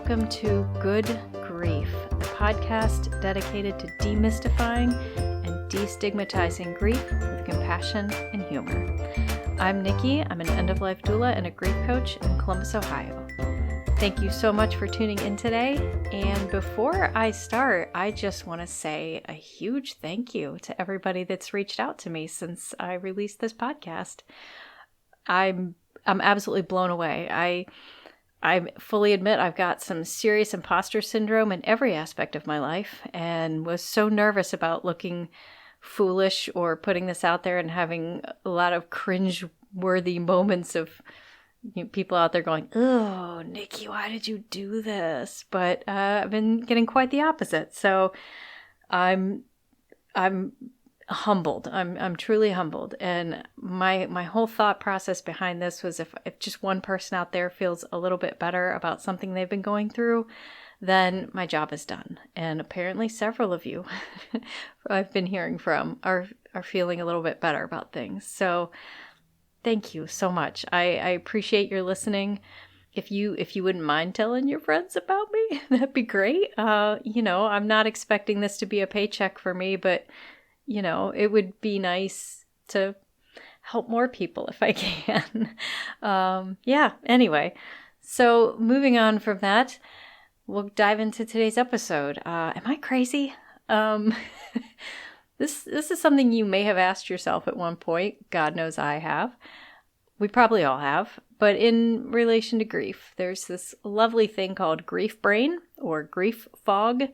welcome to Good Grief, the podcast dedicated to demystifying and destigmatizing grief with compassion and humor. I'm Nikki. I'm an end-of-life doula and a grief coach in Columbus, Ohio. Thank you so much for tuning in today. And before I start, I just want to say a huge thank you to everybody that's reached out to me since I released this podcast. I'm absolutely blown away. I fully admit I've got some serious imposter syndrome in every aspect of my life and was so nervous about looking foolish or putting this out there and having a lot of cringe-worthy moments of people out there going, "Oh, Nikki, why did you do this?" But I've been getting quite the opposite. So I'm humbled. I'm truly humbled. And my whole thought process behind this was if just one person out there feels a little bit better about something they've been going through, then my job is done. And apparently several of you I've been hearing from are feeling a little bit better about things. So thank you so much. I appreciate your listening. If you wouldn't mind telling your friends about me, that'd be great. I'm not expecting this to be a paycheck for me, but it would be nice to help more people if I can. Anyway. So moving on from that, we'll dive into today's episode. Am I crazy? This is something you may have asked yourself at one point. God knows I have. We probably all have. But in relation to grief, there's this lovely thing called grief brain or grief fog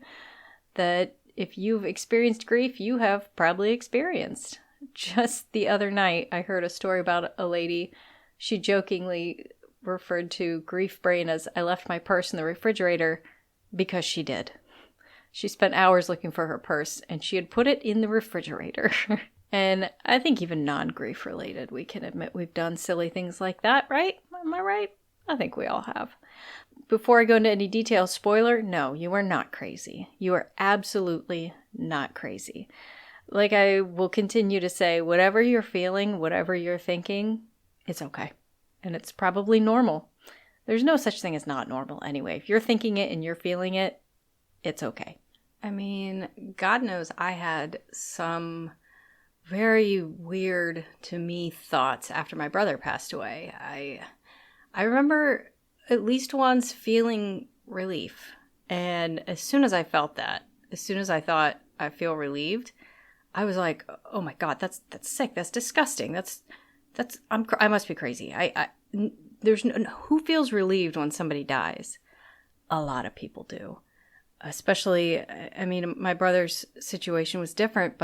that if you've experienced grief, you have probably experienced. Just the other night, I heard a story about a lady. She jokingly referred to grief brain as, "I left my purse in the refrigerator," because she did. She spent hours looking for her purse, and she had put it in the refrigerator. And I think even non-grief related, we can admit we've done silly things like that, right? Am I right? I think we all have. Before I go into any details, spoiler, no, you are not crazy. You are absolutely not crazy. Like I will continue to say, whatever you're feeling, whatever you're thinking, it's okay. And it's probably normal. There's no such thing as not normal anyway. If you're thinking it and you're feeling it, it's okay. I mean, God knows I had some very weird to me thoughts after my brother passed away. I remember at least once feeling relief. And as soon as I felt that, as soon as I thought I feel relieved, I was like, "Oh my God, that's sick. That's disgusting. I must be crazy." Who feels relieved when somebody dies? A lot of people do. Especially, I mean, my brother's situation was different,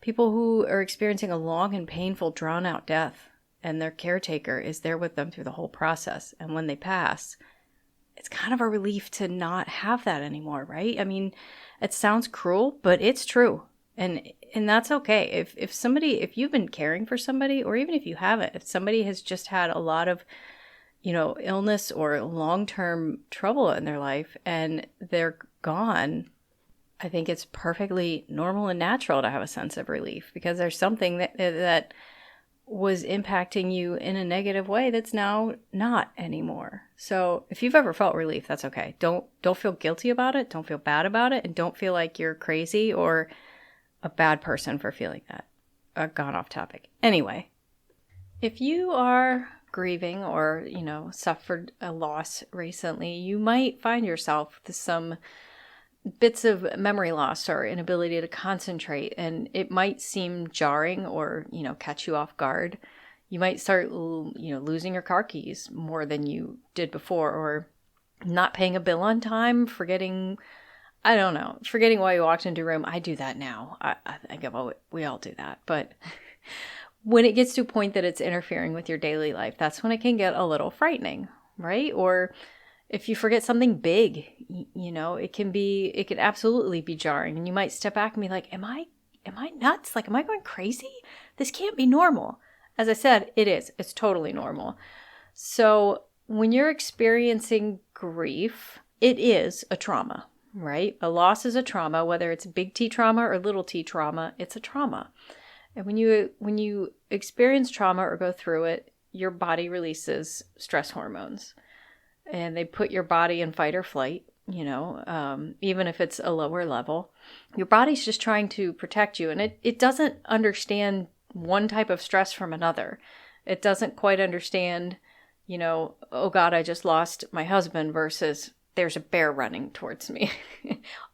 people who are experiencing a long and painful, drawn out death, and their caretaker is there with them through the whole process. And when they pass, it's kind of a relief to not have that anymore, right? I mean, it sounds cruel, but it's true. And that's okay. If you've been caring for somebody, or even if you haven't, if somebody has just had a lot of, illness or long-term trouble in their life and they're gone, I think it's perfectly normal and natural to have a sense of relief because there's something that was impacting you in a negative way that's now not anymore. So if you've ever felt relief, that's okay. Don't feel guilty about it. Don't feel bad about it. And don't feel like you're crazy or a bad person for feeling that. I've gone off topic. Anyway, if you are grieving or, suffered a loss recently, you might find yourself with some bits of memory loss or inability to concentrate, and it might seem jarring or, catch you off guard. You might start, losing your car keys more than you did before, or not paying a bill on time, forgetting why you walked into a room. I do that now. I think we all do that, but when it gets to a point that it's interfering with your daily life, that's when it can get a little frightening, right? Or if you forget something big, it could absolutely be jarring. And you might step back and be like, am I nuts? Like, am I going crazy? This can't be normal. As I said, it is. It's totally normal. So when you're experiencing grief, it is a trauma, right? A loss is a trauma, whether it's big T trauma or little t trauma, it's a trauma. And when you experience trauma or go through it, your body releases stress hormones. and they put your body in fight or flight, even if it's a lower level. Your body's just trying to protect you, and it doesn't understand one type of stress from another. It doesn't quite understand, oh God, I just lost my husband versus there's a bear running towards me.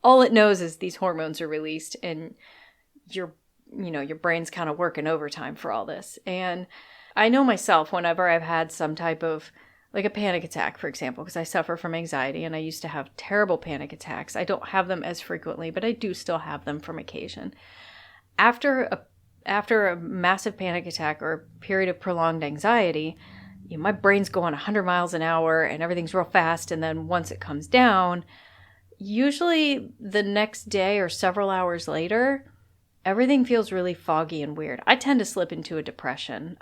All it knows is these hormones are released and your brain's kind of working overtime for all this. And I know myself, whenever I've had some type of, like a panic attack, for example, because I suffer from anxiety and I used to have terrible panic attacks. I don't have them as frequently, but I do still have them from occasion. After a massive panic attack or a period of prolonged anxiety, my brain's going 100 miles an hour and everything's real fast. And then once it comes down, usually the next day or several hours later, everything feels really foggy and weird. I tend to slip into a depression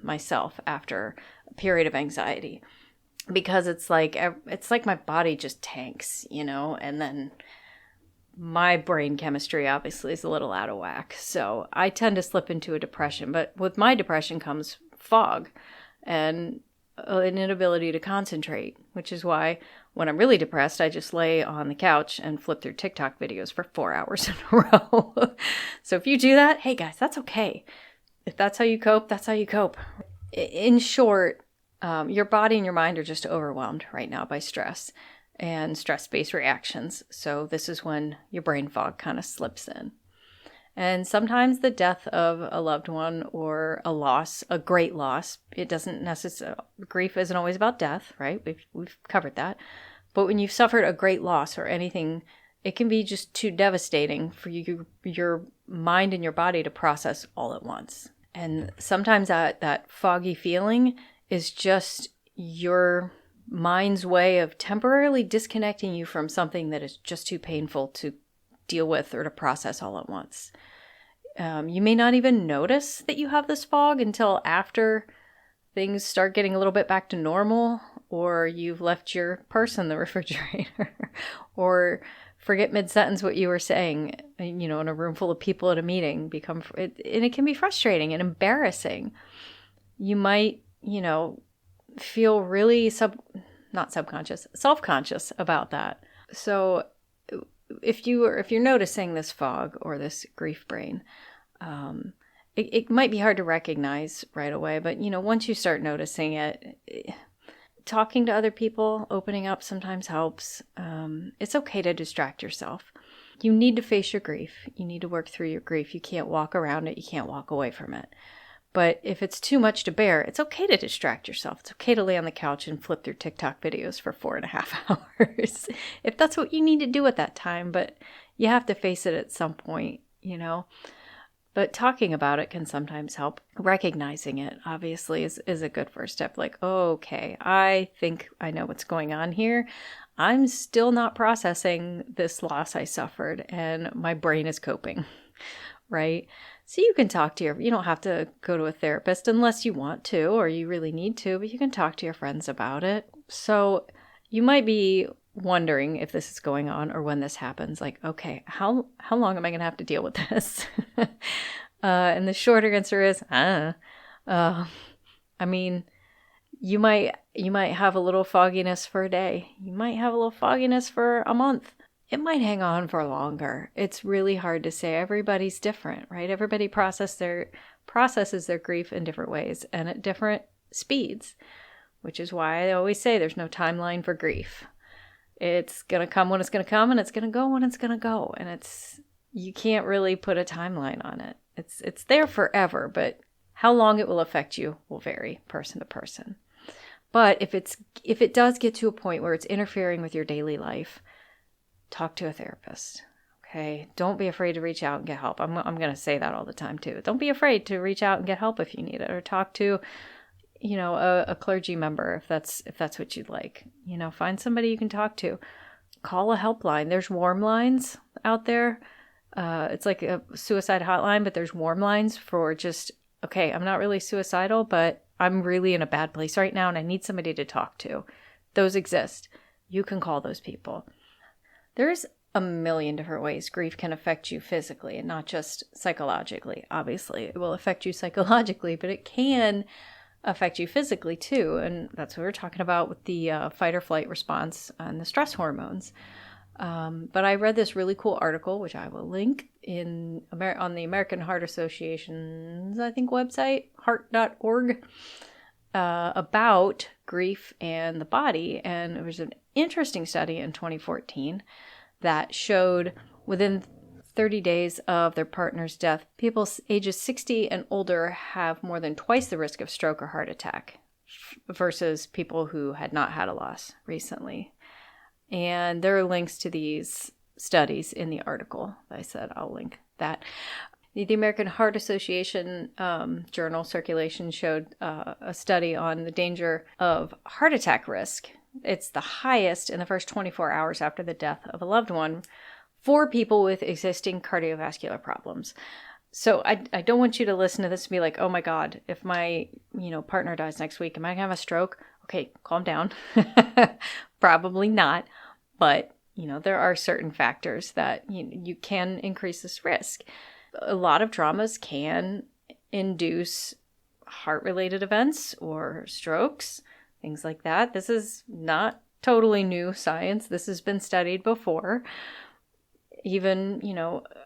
myself after a period of anxiety because it's like my body just tanks, and then my brain chemistry obviously is a little out of whack. So I tend to slip into a depression. But with my depression comes fog and an inability to concentrate, which is why when I'm really depressed, I just lay on the couch and flip through TikTok videos for 4 hours in a row. So if you do that, hey guys, that's okay. If that's how you cope, that's how you cope. In short, your body and your mind are just overwhelmed right now by stress and stress-based reactions. So this is when your brain fog kind of slips in. And sometimes the death of a loved one or a loss, a great loss, it doesn't necessarily, grief isn't always about death, right? We've covered that. But when you've suffered a great loss or anything, it can be just too devastating for your mind and your body to process all at once. And sometimes that foggy feeling is just your mind's way of temporarily disconnecting you from something that is just too painful to deal with or to process all at once. You may not even notice that you have this fog until after things start getting a little bit back to normal, or you've left your purse in the refrigerator, or forget mid-sentence what you were saying, in a room full of people at a meeting, and it can be frustrating and embarrassing. You might, feel really self-conscious about that. So if you're noticing this fog or this grief brain, it might be hard to recognize right away, but once you start noticing it, talking to other people, opening up sometimes helps. It's okay to distract yourself. You need to face your grief. You need to work through your grief. You can't walk around it. You can't walk away from it. But if it's too much to bear, it's okay to distract yourself. It's okay to lay on the couch and flip through TikTok videos for 4.5 hours if that's what you need to do at that time. But you have to face it at some point, But talking about it can sometimes help. Recognizing it, obviously, is a good first step. Like, oh, okay, I think I know what's going on here. I'm still not processing this loss I suffered, and my brain is coping, right? So you can talk to you don't have to go to a therapist unless you want to or you really need to, but you can talk to your friends about it. So you might be wondering if this is going on or when this happens. Like, okay, how long am I going to have to deal with this? And the shorter answer is, you might have a little fogginess for a day. You might have a little fogginess for a month. It might hang on for longer. It's really hard to say. Everybody's different, right? Everybody processes their grief in different ways and at different speeds, which is why I always say there's no timeline for grief. It's going to come when it's going to come, and it's going to go when it's going to go. And you can't really put a timeline on it. It's there forever, but how long it will affect you will vary person to person. But if it does get to a point where it's interfering with your daily life, talk to a therapist. Okay? Don't be afraid to reach out and get help. I'm going to say that all the time too. Don't be afraid to reach out and get help if you need it, or talk to a clergy member if that's what you'd like. Find somebody you can talk to. Call a helpline. There's warm lines out there. It's like a suicide hotline, but there's warm lines for just, okay, I'm not really suicidal, but I'm really in a bad place right now and I need somebody to talk to. Those exist. You can call those people. There's a million different ways grief can affect you physically and not just psychologically. Obviously, it will affect you psychologically, but it can affect you physically too. And that's what we're talking about with the fight or flight response and the stress hormones. But I read this really cool article, which I will link on the American Heart Association's, I think, website, heart.org, about grief and the body. And it was an interesting study in 2014 that showed within 30 days of their partner's death, people ages 60 and older have more than twice the risk of stroke or heart attack versus people who had not had a loss recently. And there are links to these studies in the article. I said I'll link that. The American Heart Association journal Circulation showed a study on the danger of heart attack risk. It's the highest in the first 24 hours after the death of a loved one for people with existing cardiovascular problems. So I don't want you to listen to this and be like, oh my God, if my partner dies next week, am I going to have a stroke? Okay, calm down. Probably not. But, there are certain factors that you can increase this risk. A lot of traumas can induce heart-related events or strokes, things like that. This is not totally new science. This has been studied before. Even,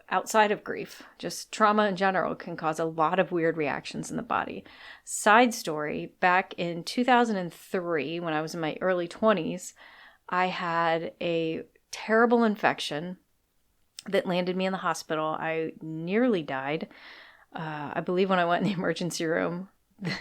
outside of grief, just trauma in general can cause a lot of weird reactions in the body. Side story, back in 2003, when I was in my early 20s, I had a terrible infection that landed me in the hospital. I nearly died. I believe when I went in the emergency room,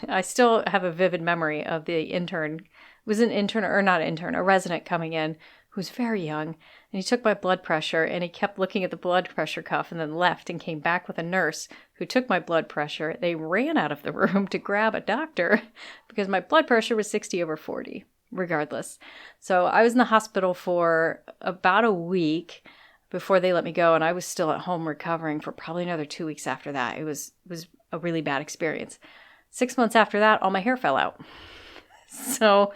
I still have a vivid memory of the intern. It was an intern, or not intern, a resident coming in who was very young. And he took my blood pressure and he kept looking at the blood pressure cuff and then left and came back with a nurse who took my blood pressure. They ran out of the room to grab a doctor because my blood pressure was 60/40, regardless. So I was in the hospital for about a week before they let me go. And I was still at home recovering for probably another 2 weeks after that. It was a really bad experience. 6 months after that, all my hair fell out. So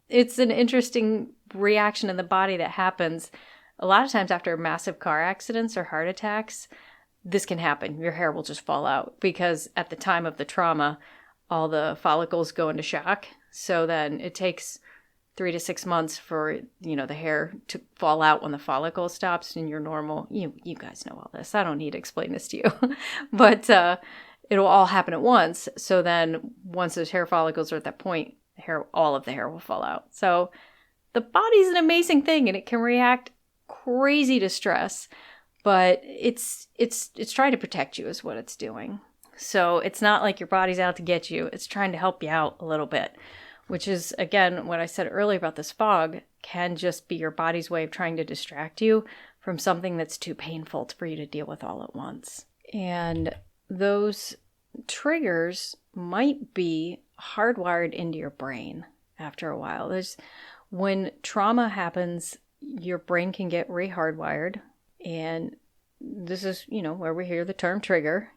it's an interesting reaction in the body that happens a lot of times after massive car accidents or heart attacks. This can happen. Your hair will just fall out because at the time of the trauma, all the follicles go into shock. So then it takes 3 to 6 months for, the hair to fall out when the follicle stops and you're normal. You guys know all this. I don't need to explain this to you. But it'll all happen at once. So then once those hair follicles are at that point, all of the hair will fall out. So the body's an amazing thing and it can react crazy to stress, but it's trying to protect you is what it's doing. So it's not like your body's out to get you. It's trying to help you out a little bit, which is, again, what I said earlier about this fog can just be your body's way of trying to distract you from something that's too painful for you to deal with all at once. And those triggers might be hardwired into your brain after a while. When trauma happens, your brain can get re-hardwired. And this is, where we hear the term trigger.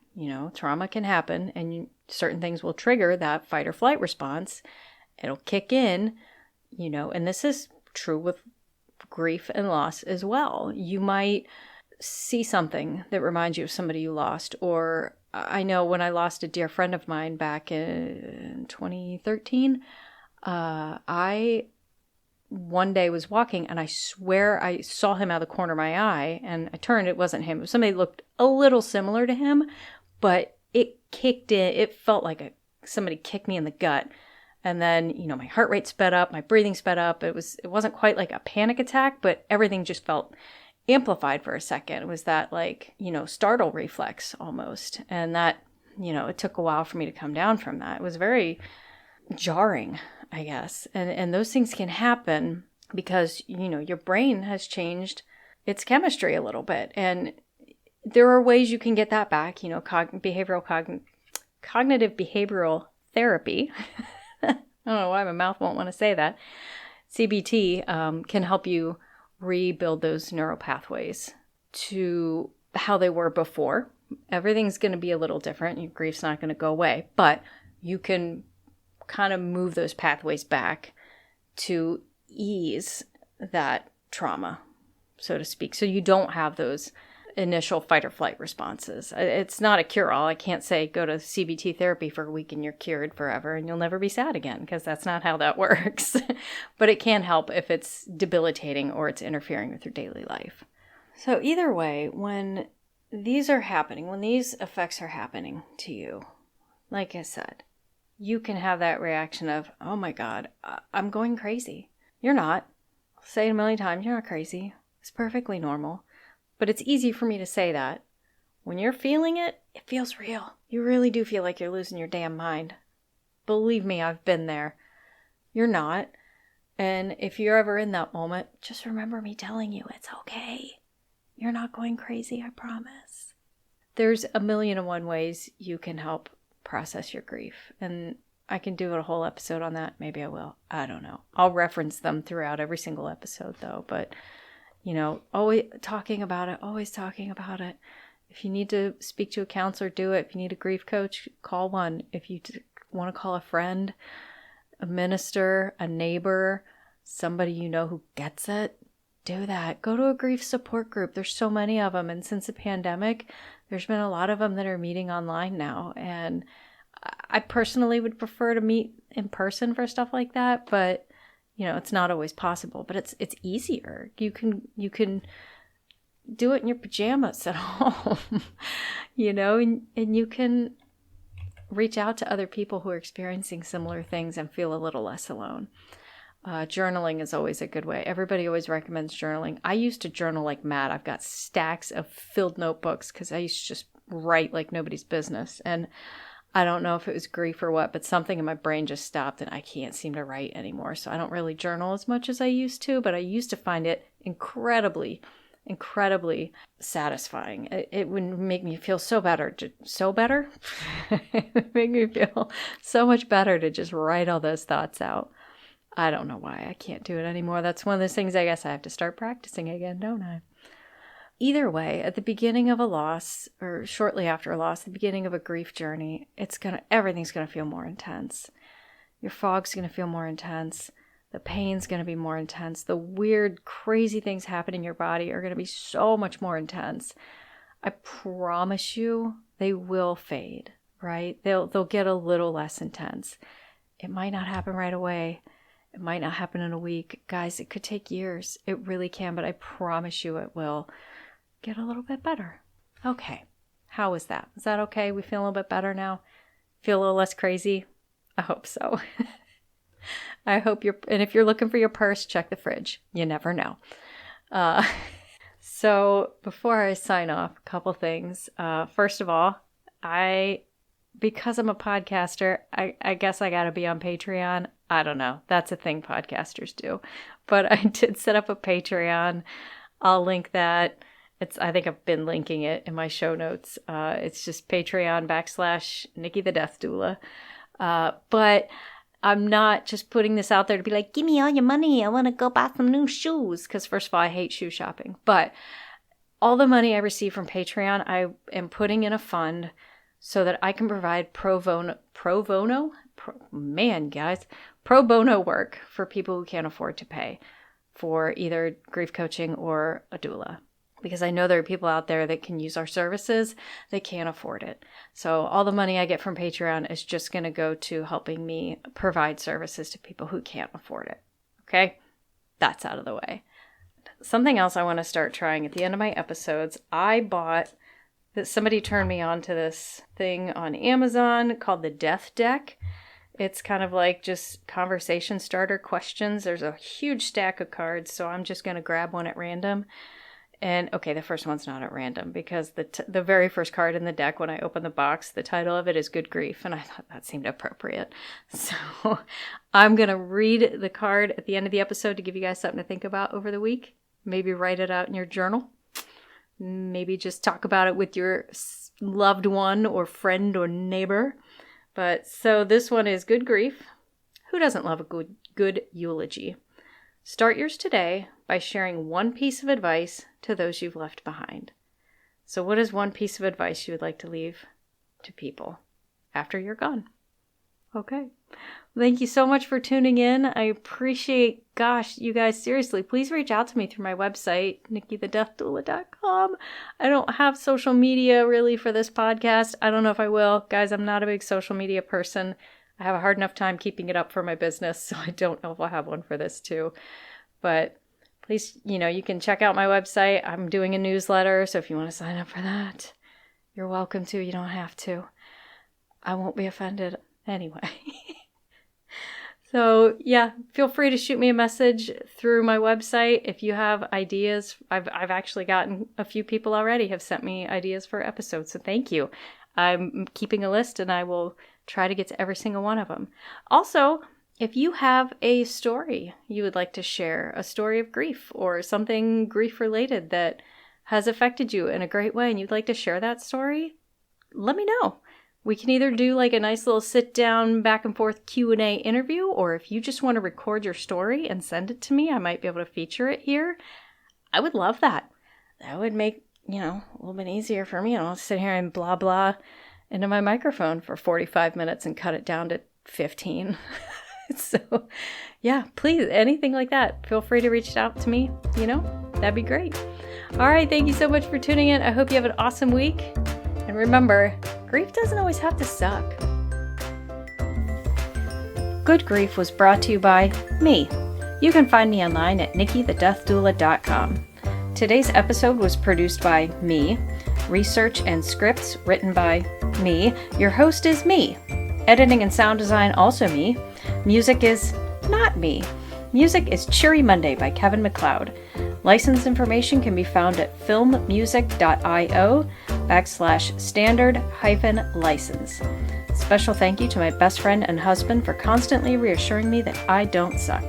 Trauma can happen and certain things will trigger that fight or flight response. It'll kick in, and this is true with grief and loss as well. You might see something that reminds you of somebody you lost. Or I know when I lost a dear friend of mine back in 2013, I one day was walking and I swear I saw him out of the corner of my eye and I turned, it wasn't him. It was somebody that looked a little similar to him, but it kicked in. It felt like somebody kicked me in the gut. And then, my heart rate sped up, my breathing sped up. It wasn't quite like a panic attack, but everything just felt amplified for a second. It was that startle reflex almost. And that, it took a while for me to come down from that. It was very jarring, I guess. And those things can happen because, your brain has changed its chemistry a little bit. And there are ways you can get that back, cognitive behavioral therapy. I don't know why my mouth won't want to say that. CBT can help you rebuild those neural pathways to how they were before. Everything's going to be a little different. Your grief's not going to go away, but you can kind of move those pathways back to ease that trauma, so to speak. So you don't have those initial fight or flight responses. It's not a cure-all. I can't say go to CBT therapy for a week and you're cured forever and you'll never be sad again, because that's not how that works. But it can help if it's debilitating or it's interfering with your daily life. So either way, when these are happening, when these effects are happening to you, like I said, you can have that reaction of, oh my God, I'm going crazy. You're not. I'll say it a million times, you're not crazy. It's perfectly normal. But it's easy for me to say that. When you're feeling it, it feels real. You really do feel like you're losing your damn mind. Believe me, I've been there. You're not. And if you're ever in that moment, just remember me telling you it's okay. You're not going crazy, I promise. There's 1,000,001 ways you can help process your grief. And I can do a whole episode on that. Maybe I will. I don't know. I'll reference them throughout every single episode though. But, always talking about it. If you need to speak to a counselor, do it. If you need a grief coach, call one. If you want to call a friend, a minister, a neighbor, somebody you know who gets it, do that. Go to a grief support group. There's so many of them. And since the pandemic, there's been a lot of them that are meeting online now. And I personally would prefer to meet in person for stuff like that. But, it's not always possible. But it's easier. You can do it in your pajamas at home, and you can reach out to other people who are experiencing similar things and feel a little less alone. Journaling is always a good way. Everybody always recommends journaling. I used to journal like mad. I've got stacks of filled notebooks because I used to just write like nobody's business. And I don't know if it was grief or what, but something in my brain just stopped and I can't seem to write anymore. So I don't really journal as much as I used to, but I used to find it incredibly satisfying. It would make me feel so better. It would make me feel so much better to just write all those thoughts out. I don't know why I can't do it anymore. That's one of those things I guess I have to start practicing again, don't I? Either way, at the beginning of a loss or shortly after a loss, the beginning of a grief journey, everything's going to feel more intense. Your fog's going to feel more intense. The pain's going to be more intense. The weird, crazy things happening in your body are going to be so much more intense. I promise you they will fade, right? They'll get a little less intense. It might not happen right away. It might not happen in a week. Guys, it could take years. It really can, but I promise you it will get a little bit better. Okay. How was that? Is that okay? We feel a little bit better now? Feel a little less crazy? I hope so. I hope and if you're looking for your purse, check the fridge. You never know. So before I sign off, a couple things. First of all, because I'm a podcaster, I guess I got to be on Patreon. I don't know. That's a thing podcasters do. But I did set up a Patreon. I'll link that. I think I've been linking it in my show notes. It's just Patreon.com/Nikki the Death Doula. But I'm not just putting this out there to be like, give me all your money. I want to go buy some new shoes. Because first of all, I hate shoe shopping. But all the money I receive from Patreon, I am putting in a fund so that I can provide pro bono work for people who can't afford to pay for either grief coaching or a doula. Because I know there are people out there that can use our services, they can't afford it. So all the money I get from Patreon is just going to go to helping me provide services to people who can't afford it. Okay? That's out of the way. Something else I want to start trying at the end of my episodes, somebody turned me on to this thing on Amazon called the Death Deck. It's kind of like just conversation starter questions. There's a huge stack of cards, so I'm just going to grab one at random. And okay, the first one's not at random because the very first card in the deck, when I opened the box, the title of it is Good Grief. And I thought that seemed appropriate. So I'm going to read the card at the end of the episode to give you guys something to think about over the week. Maybe write it out in your journal. Maybe just talk about it with your loved one or friend or neighbor. But so this one is Good Grief. Who doesn't love a good eulogy? Start yours today by sharing one piece of advice to those you've left behind. So what is one piece of advice you would like to leave to people after you're gone? Okay. Thank you so much for tuning in. I appreciate, you guys, seriously, please reach out to me through my website, nikkithedeathdoula.com. I don't have social media really for this podcast. I don't know if I will. Guys, I'm not a big social media person. I have a hard enough time keeping it up for my business, so I don't know if I'll have one for this too. But please, you can check out my website. I'm doing a newsletter, so if you want to sign up for that, you're welcome to. You don't have to. I won't be offended anyway. So yeah, feel free to shoot me a message through my website if you have ideas. I've actually gotten a few people already have sent me ideas for episodes, so thank you. I'm keeping a list and I will try to get to every single one of them. Also, if you have a story you would like to share, a story of grief or something grief related that has affected you in a great way and you'd like to share that story, let me know. We can either do like a nice little sit down back and forth Q&A interview, or if you just want to record your story and send it to me, I might be able to feature it here. I would love that. That would make, a little bit easier for me. I don't have to sit here and blah, blah into my microphone for 45 minutes and cut it down to 15. So yeah, please, anything like that, feel free to reach out to me. That'd be great. All right. Thank you so much for tuning in. I hope you have an awesome week. And remember, grief doesn't always have to suck. Good Grief was brought to you by me. You can find me online at nikkithedeathdoula.com. Today's episode was produced by me. Research and scripts written by me. Your host is me. Editing and sound design also me. Music is not me. Music is Cheery Monday by Kevin MacLeod. License information can be found at filmmusic.io/standard-license. Special thank you to my best friend and husband for constantly reassuring me that I don't suck.